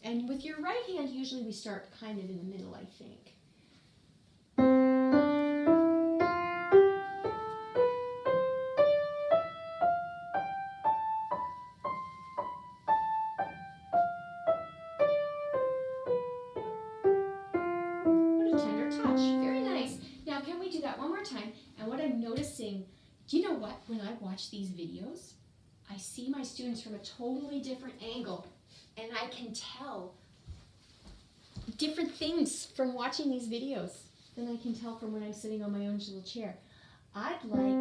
And with your right hand, usually we start kind of in the middle, I think. What a tender touch. Very nice. Now, can we do that one more time? And what I'm noticing, do you know what? When I watch these videos, I see my students from a totally different angle, and I can tell different things from watching these videos than I can tell from when I'm sitting on my own little chair. I'd like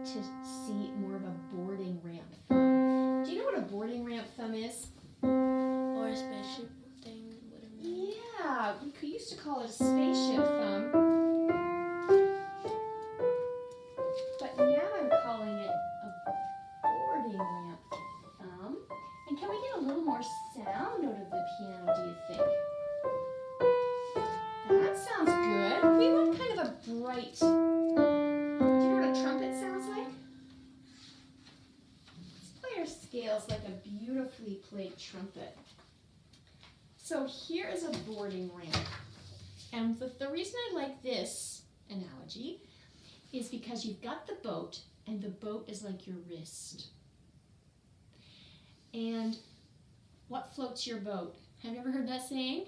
to see more of a boarding ramp thumb. Do you know what a boarding ramp thumb is? Or a spaceship thing, whatever. Yeah, we used to call it a spaceship thumb. But now I'm calling it a boarding ramp thumb. And can we get a little more sound out of the piano, do you think? That sounds good. We want kind of a bright... Do you know what a trumpet sounds like? This player scales like a beautifully played trumpet. So here is a boarding ramp. And the reason I like this analogy is because you've got the boat, and the boat is like your wrist. And what floats your boat? Have you ever heard that saying?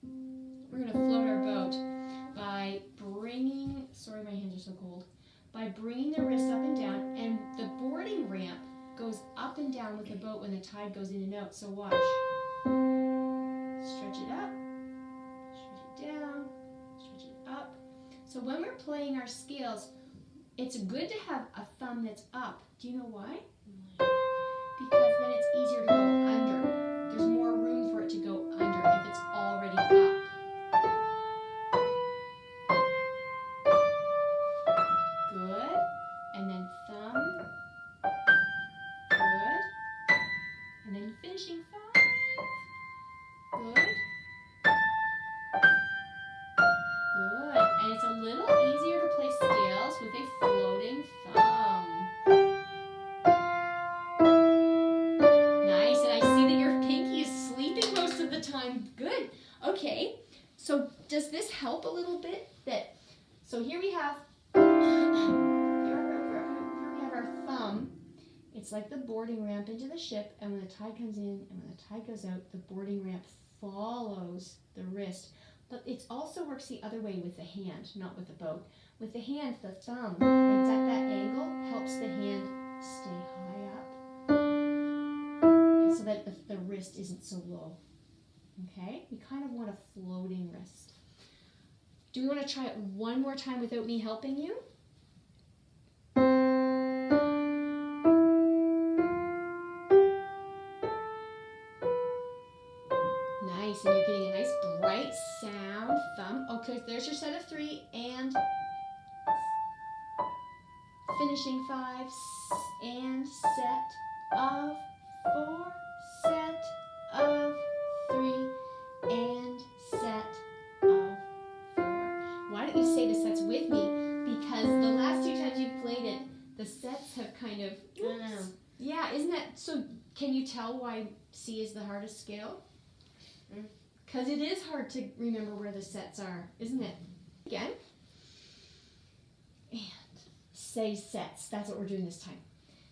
We're going to float our boat by bringing, sorry my hands are so cold, by bringing the wrist up and down, and the boarding ramp goes up and down with the boat when the tide goes in and out. So watch. Stretch it up, stretch it down, stretch it up. So when we're playing our scales, it's good to have a thumb that's up. Do you know why? Because then it's easier to go under. There's more room for it to go under if it's already up. Good. And then thumb. Good. And then finishing 5. Good. Good. And it's a little easier to play scales with a floating thumb. Nice. And I see that your pinky is sleeping most of the time. Good. Okay. So does this help a little bit? So here we have our thumb. It's like the boarding ramp into the ship, and when the tide comes in and when the tide goes out, the boarding ramp follows the wrist. But it also works the other way with the hand, not with the boat. With the hand, the thumb, when it's at that angle, helps the hand stay high up, and so that the wrist isn't so low. Okay? We kind of want a floating wrist. Do we want to try it one more time without me helping you? Nice, and you're getting a nice bright sound. Thumb. Okay, there's your set of 3, and finishing 5, and set of 4, set of 3, and set of 4. Why don't you say the sets with me? Because the last 2 times you've played it, the sets have kind of... Oops. Yeah, isn't that... So can you tell why C is the hardest scale? Because it is hard to remember where the sets are, isn't it? Again. And say sets. That's what we're doing this time.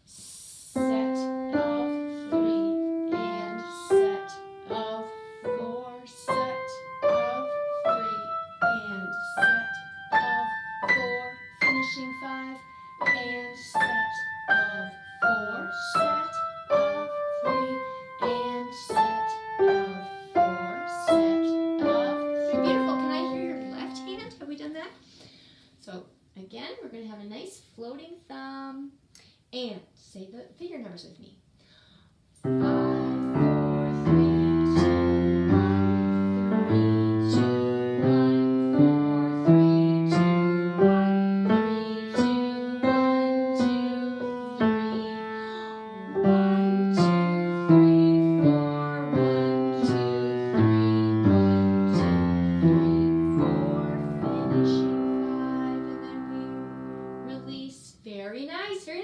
Set of 3 and set of 4. Set of 3 and set of 4. Finishing 5 and set of 4. Set of 3 and set of 4. Set of 3. Beautiful. Can I hear your left hand? Have we done that? So again, we're going to have a nice floating thumb, and say the finger numbers with me. 5.